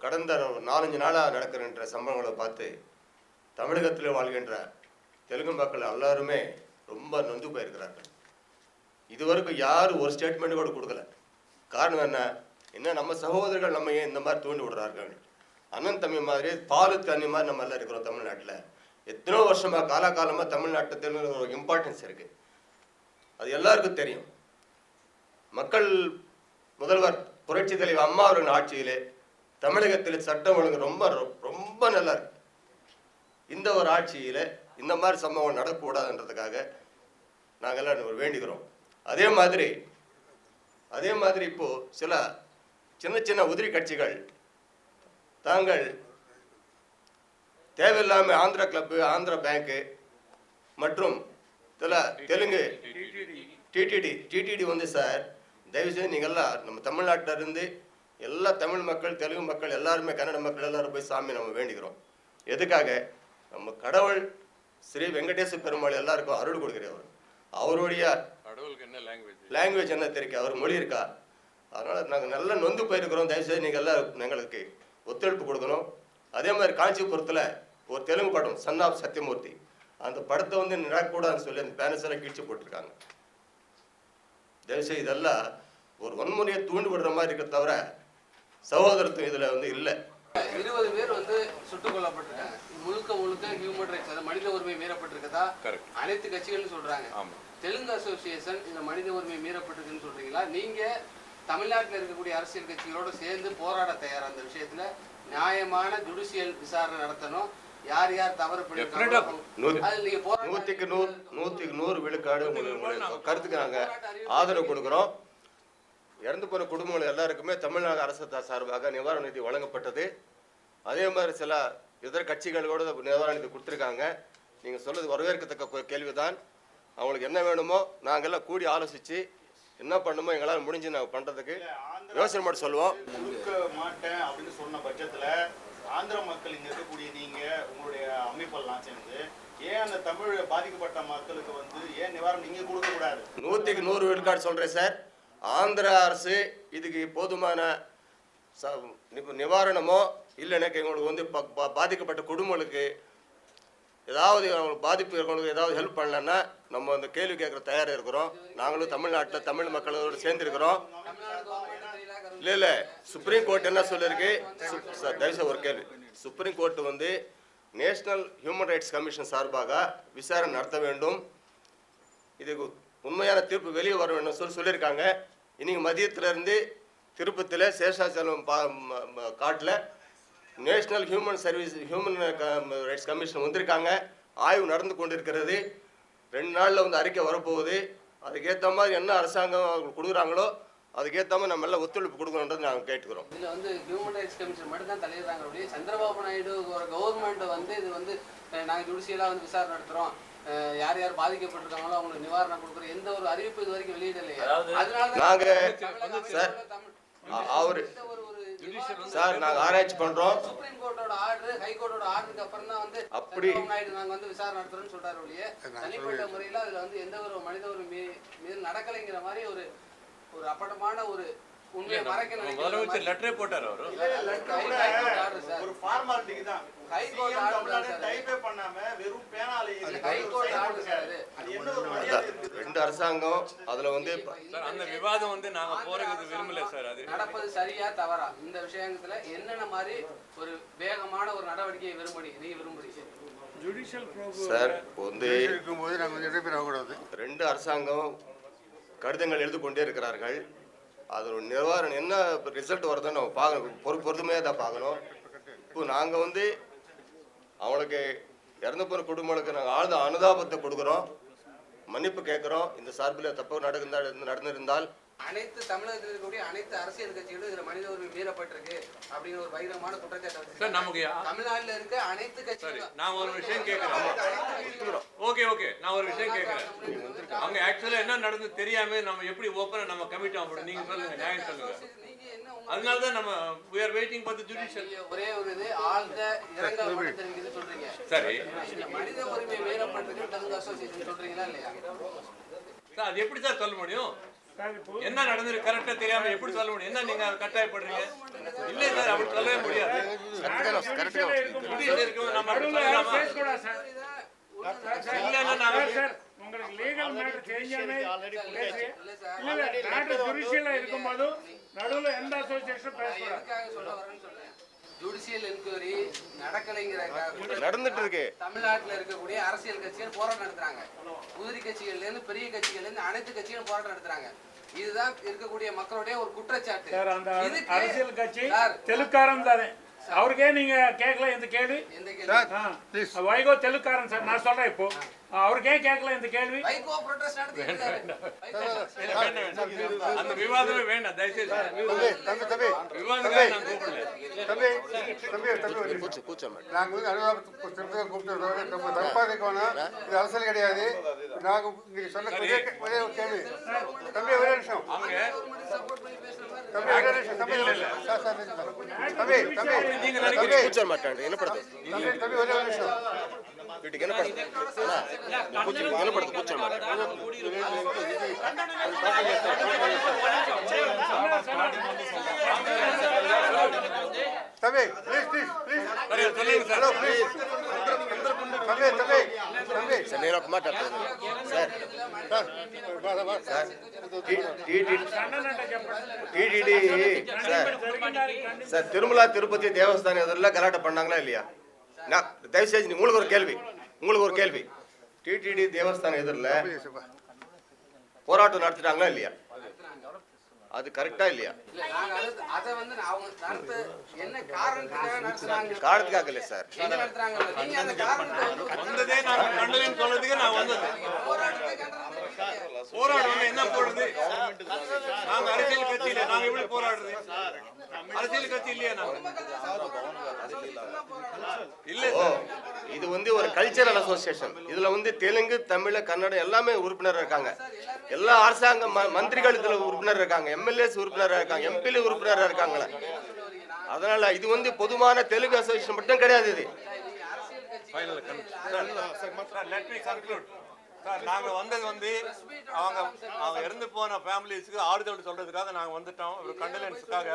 கடந்த 4-5 நாளாக நடக்கின்ற சம்பவங்களை பார்த்து தமிழகத்தில் வாழ்கின்ற தெலுங்கு மக்கள் எல்லாருமே ரொம்ப நொந்து போயிருக்கிறார்கள். இதுவரைக்கும் யாரும் ஒரு ஸ்டேட்மெண்ட் கூட கொடுக்கல. காரணம் என்ன நம்ம சகோதரர்கள் நம்ம ஏன் இந்த மாதிரி தூண்டி விடுறார்கள்? அண்ணன் தம்பி மாதிரி பாலு தண்ணி மாதிரி நம்ம எல்லாம் இருக்கிறோம். தமிழ்நாட்டில் எத்தனோ வருஷமாக காலகாலமாக தமிழ்நாட்டில் ஒரு இம்பார்ட்டன்ஸ் இருக்குது. அது எல்லாருக்கும் தெரியும். மக்கள் முதல்வர் புரட்சி தலைவர் அம்மா அவர்கள் ஆட்சியிலே தமிழகத்தில் சட்டம் ஒழுங்கு ரொம்ப ரொம்ப நல்லா இருக்கு. இந்த ஒரு ஆட்சியில் இந்த மாதிரி சம்பவம் நடக்கக்கூடாதுன்றதுக்காக நாங்கள்லாம் வேண்டிக்கிறோம். அதே மாதிரி இப்போ சில சின்ன சின்ன உதிரி கட்சிகள் தாங்கள் தேவையில்லாமல் ஆந்திரா கிளப்பு, ஆந்திரா பேங்க்கு மற்றும் சில தெலுங்கு டிடிடி வந்து சார் தயவுசெய்து நீங்கள்லாம் நம்ம தமிழ்நாட்டில் இருந்து எல்லா தமிழ் மக்கள், தெலுங்கு மக்கள் எல்லாருமே, கன்னட மக்கள் எல்லாரும் போய் சாமி நம்ம வேண்டிக்கிறோம். எதுக்காக? நம்ம கடவுள் ஸ்ரீ வெங்கடேச பெருமாள் எல்லாருக்கும் அருள் கொடுக்கிறவர். அவருடைய லாங்குவேஜ் என்ன தெரியும், அவர் மொழி இருக்கா? அதனால் நாங்கள் நல்லா நொந்து போயிருக்கிறோம். தயவுசெய்து நீங்கள் எல்லாம் எங்களுக்கு ஒத்துழைப்பு கொடுக்கணும். அதே மாதிரி காஞ்சிபுரத்தில் ஒரு தெலுங்கு படம் சன் ஆஃப் சத்யமூர்த்தி, அந்த படத்தை வந்து நடக்கக்கூடாதுன்னு சொல்லி அந்த பேனர்ஸ் எல்லாம் கிழிச்சு போட்டிருக்காங்க. தயவுசெய்து இதெல்லாம் ஒரு வன்முறையை தூண்டி விடுற மாதிரி இருக்க தவிர சகோதரத்துவம் இதில் வந்து இல்லை. 20 பேர் வந்து சுட்டுக் கொல்லப்பட்டிருக்காங்க. முழுக்க ஹியூமன் ரைட்ஸ், மனித உரிமை மீறப்பட்டிருக்கதா அனைத்து கட்சிகளும் சொல்றாங்க. தெலுங்கு அசோசியேஷன் இந்த மனித உரிமை மீறப்பட்டிருக்குன்னு சொல்றீங்களா? நீங்க தமிழ்நாட்டில் இருக்கக்கூடிய அரசியல் கட்சிகளோடு சேர்ந்து போராட தயாரா? அந்த விஷயத்துல நியாயமான ஜுடிஷியல் விசாரணை நடத்தணும். யார் யார் தவறு பண்ணிருக்காங்க 100% விழுக்காடு கருத்துக்கு நாங்கள் ஆதரவு கொடுக்குறோம். இறந்து போன குடும்பங்கள் எல்லாருக்குமே தமிழ்நாடு அரசு சார்பாக நிவாரண நிதி வழங்கப்பட்டது. அதே மாதிரி சில இதர கட்சிகளோட நிவாரண நிதி கொடுத்துருக்காங்க. நீங்கள் சொல்றது வரவேற்கத்தக்க கேள்விதான். அவங்களுக்கு என்ன வேணுமோ நாங்கள்லாம் கூடி ஆலோசித்து என்ன பண்ணுமோ எங்களால் முடிஞ்சு நாங்கள் பண்ணுறதுக்கு யோசனை மட்டும் சொல்லுவோம். கொடுக்க மாட்டேன் அப்படின்னு சொன்ன பட்சத்தில் ஆந்திர மக்கள் இங்கே இருக்கக்கூடிய நீங்கள் உங்களுடைய அமைப்பெல்லாம் சேர்ந்து ஏன் அந்த தமிழ் பாதிக்கப்பட்ட மக்களுக்கு வந்து ஏன் நிவாரணம் நீங்கள் கொடுக்கக்கூடாது? 100% விழுக்காடு சொல்கிறேன் சார். ஆந்திர அரசு இதுக்கு போதுமான நிவாரணமோ இல்லைனாக்க எங்களுக்கு வந்து பாதிக்கப்பட்ட குடும்பங்களுக்கு ஏதாவது பாதிப்பு இருக்கவங்களுக்கு ஏதாவது ஹெல்ப் பண்ணலன்னா நம்ம அந்த கேள்வி கேட்குற தயாராக இருக்கிறோம். நாங்களும் தமிழ்நாட்டில் தமிழ் மக்களோடு சேர்ந்துருக்கிறோம். இல்லை சுப்ரீம் கோர்ட் என்ன சொல்லியிருக்கு சார்? தயவுசெய்து ஒரு கேள்வி. சுப்ரீம் கோர்ட் வந்து நேஷனல் ஹியூமன் ரைட்ஸ் கமிஷன் சார்பாக விசாரணை நடத்த வேண்டும். இதுக்கு உண்மையான தீர்ப்பு வெளியே வர வேண்டும் சொல்லியிருக்காங்க. இன்னைக்கு மதியத்திலேருந்து திருப்பதியில் சேஷாச்சலம் காட்டில் நேஷனல் ஹியூமன் ரைட்ஸ் கமிஷன் வந்திருக்காங்க. ஆய்வு நடந்து கொண்டிருக்கிறது. 2 நாளில் வந்து அறிக்கை வரப்போகுது. அதுக்கேற்ற மாதிரி என்ன அரசாங்கம் அவங்களுக்கு கொடுக்குறாங்களோ அதுக்கேற்ற மாதிரி நம்ம எல்லாம் ஒத்துழைப்பு கொடுக்கணுன்றது நாங்கள் கேட்டுக்கிறோம். இதில் வந்து ஹியூமன் ரைட்ஸ் கமிஷன் மட்டும் தான் தலையிடுறாங்க. அப்படியே சந்திரபாபு நாயுடு ஒரு கவர்மெண்ட் வந்து இது வந்து நாங்கள் ஜுடிஷியலாக வந்து விசாரணை நடத்துகிறோம், யார் யார் பாதிக்கப்பட்டிருக்காங்களோ அவங்களுக்கு நிவாரணம் கொடுக்குற எந்த ஒரு அறிவிப்பு இது வரைக்கும் வெளியிடலையே. அதனால நாங்கள் சார் சார் நாங்கள் ஆராய்ச்சி பண்ணுறோம். சுப்ரீம் கோர்ட்டோட ஆர்டர், ஹை கோர்ட்டோட ஆர்டருக்கு அப்புறம் தான் வந்து அப்படி நாங்கள் வந்து விசாரணை நடத்துறோம்னு சொல்றாரு ஒழிய தனிப்பட்ட முறையில் அதில் வந்து எந்த ஒரு மனித ஒரு மீது நடக்கலைங்கிற மாதிரி ஒரு அப்பட்டமான ஒரு உண்மையை மறைக்க நினைக்கிறேன். லெட்டரே போட்டார் அவர். ஒரு ஃபார்மாலிட்டிக்கு தான் ஹை கோர்ட் ஆர்டர் டைப்பே பண்ணாம வெறும் பேனால ஹை கோர்ட் ஆர்டர் சார். அது என்ன ஒரு மரியாதை இருக்கு? 2 அரசாங்கம் அதுல வந்து சார் அந்த விவாதம் வந்து நாங்க போறது விரும்பல சார். அது நடப்பது சரியா தவறா இந்த விஷயத்துல என்னென்ன மாதிரி ஒரு வேகமான ஒரு நடவடிக்கையை விரும்புறீங்க சார்? வந்து 2 அரசாங்கம் கடிதங்கள் எழுதி கொண்டே இருக்கிறார்கள். அது ஒரு நிவாரணம் என்ன ரிசல்ட் வருதுன்னு நம்ம பார்க்கணும், பொறுமையாக தான் பார்க்கணும். இப்போ நாங்கள் வந்து அவங்களுக்கு இறந்து போகிற குடும்பங்களுக்கு நாங்கள் ஆழ்ந்த அனுதாபத்தை கொடுக்குறோம், மன்னிப்பு கேட்குறோம். இந்த சார்பில் தப்பு நடந்திருந்தால் அனைத்து தமிழகத்தில் இருக்கக்கூடிய அனைத்து அரசியல் கட்சிகளும் இதுல மனித உரிமை மீறப்பட்டிருக்கு அப்படின்னு ஒரு பகிரங்கமான குற்றச்சாட்டு நமக்கு தமிழ்நாட்டில் இருக்க அனைத்து கட்சிகளும். நான் ஒரு விஷயம் கேட்கிறேன். ஓகே நான் ஒரு விஷயம் கேட்கிறேன். அவங்க ஆக்சுவலா என்ன நடந்து தெரியாம நம்ம எப்படி ஓப்பனா நம்ம கமிட் ஆகணும்? நீங்க சொல்லுங்க, நியாயம் சொல்லுங்க. அதனாலதான் நம்ம we are waiting for the judicial. ஒரே ஒரு இது ஆழ்ந்த இரங்கல் மட்டும் தெரிவிக்குது சொல்றீங்க. சரி, மனித உரிமை மீறப்பட்டிருக்கு தெலுங்கு அசோசியேஷன் சொல்றீங்களா இல்லையா சார்? அது எப்படி சார் சொல்ல முடியும்? என்ன நடந்தது கரெக்டா தெரியாம எப்படி சொல்ல முடியும்? என்ன நீங்க கட்டாயப்படுறீங்க? இல்ல சார், அப்படி சொல்லவே முடியாது. நம்ம இல்லைன்னா நாங்க உங்களுக்கு லீகல் மேட்டர் தெரிஞ்சாமே மேட்டர் ஜுடிஷியலா இருக்கும்போது நடுவுல எந்த அசோசியேஷன் பேசக்கூடாது. ஜுடிஷியல் என்கொயரி நடக்கலைங்கிற நடந்துட்டு இருக்கு. தமிழ்நாட்டில் இருக்கக்கூடிய அரசியல் கட்சிகள் போராட்டம் நடத்துறாங்க. உதிரி கட்சிகள்ல இருந்து பெரிய கட்சிகள்ல இருந்து அனைத்து கட்சிகளும் போராட்டம் நடத்துறாங்க. இதுதான் இருக்கக்கூடிய மக்களுடைய ஒரு குற்றச்சாட்டு. சார், அந்த அரசியல் கட்சி தெலுக்காரன் தானே, அவருக்கே நீங்க கேட்கல இந்த கேள்வி? வைகோ தெலுக்காரன் சார், நான் சொல்றேன் இப்போ, அவருக்கே கேட்கல இந்த கேள்வி? வைகோ ப்ரொடெஸ்ட் நடத்திருக்காரு. அந்த விவாதமே வேண்டாம் தயவுசெய்து. விவாதமே நான் கூப்பிடல. நாங்கள் இது அவசரம் கிடையாது. நாங்கள் நீங்க சொன்ன ஒரே ஒரு கேள்வி தம்பி, ஒரே நிமிஷம் அவங்க தம்பி, ஒரே நிமிஷம் தம்பி, தம்பி தம்பி நீங்க தம்பி కూర్చోండి మాట్లాడండి వినపడదు தம்பி தம்பி ஒரே ஒரு நிமிஷம் వీటికి వినపడదు వినపడదు కూర్చోండి మాట్లాడండి தம்பி ப்ளீஸ் ப்ளீஸ் ப்ளீஸ் சொல்லுங்க சார். ஹலோ ப்ளீஸ் தம்பி தம்பி தம்பி సార్ నేను ఒక మాట చెప్తాను sir TTD sir Tirumala Tirupati దేవస్థానం ఎదురులా గలాట பண்ணாங்களா இல்லையா? நான் தயவுசெய்து உங்களுக்கு ஒரு கேள்வி டிடிடி தேவஸ்தானம் எதிரில் போராட்டம் நடத்திட்டாங்களா இல்லையா? அது கரெக்டா இல்லையா? அதை வந்து அவங்க நடத்த என்ன காரணத்துக்காக நடத்துறாங்க? காரணத்துக்காக இல்லை சார். எங்க நடத்துறாங்க? நீங்க அந்த காரணத்தை வந்ததே நான் கண்டனம் சொல்றதுக்கு நான் வந்தது. போராட்டம் என்ன போடுறது? நாங்க அரசியல் கட்சி இல்ல, நாங்க எப்படி போராடுறது? அரசியல் கட்சி இல்லையா நாங்க? இல்ல சார், இது வந்து ஒரு கல்ச்சரல் அசோசியேஷன். இதுல வந்து தெலுங்கு, தமிழ், கன்னடம் எல்லாமே உறுப்பினர் இருக்காங்க. எல்லா அரசாங்க மந்திரிகள் இதுல உறுப்பினர் இருக்காங்க, எம்எல்ஏஸ் உறுப்பினராக இருக்காங்க, எம்பில உறுப்பினராக இருக்காங்களே. அதனால இது வந்து பொதுவான தெலுங்கு அசோசியேஷன் மட்டும் கிடையாது. இது சார், நாங்க வந்தது வந்து அவங்க இறந்து போன ஃபேமிலிஸ்க்கு ஆறுதல் சொல்றதுக்காக நாங்க வந்துட்டோம், ஒரு கண்டலன்ஸுக்காக.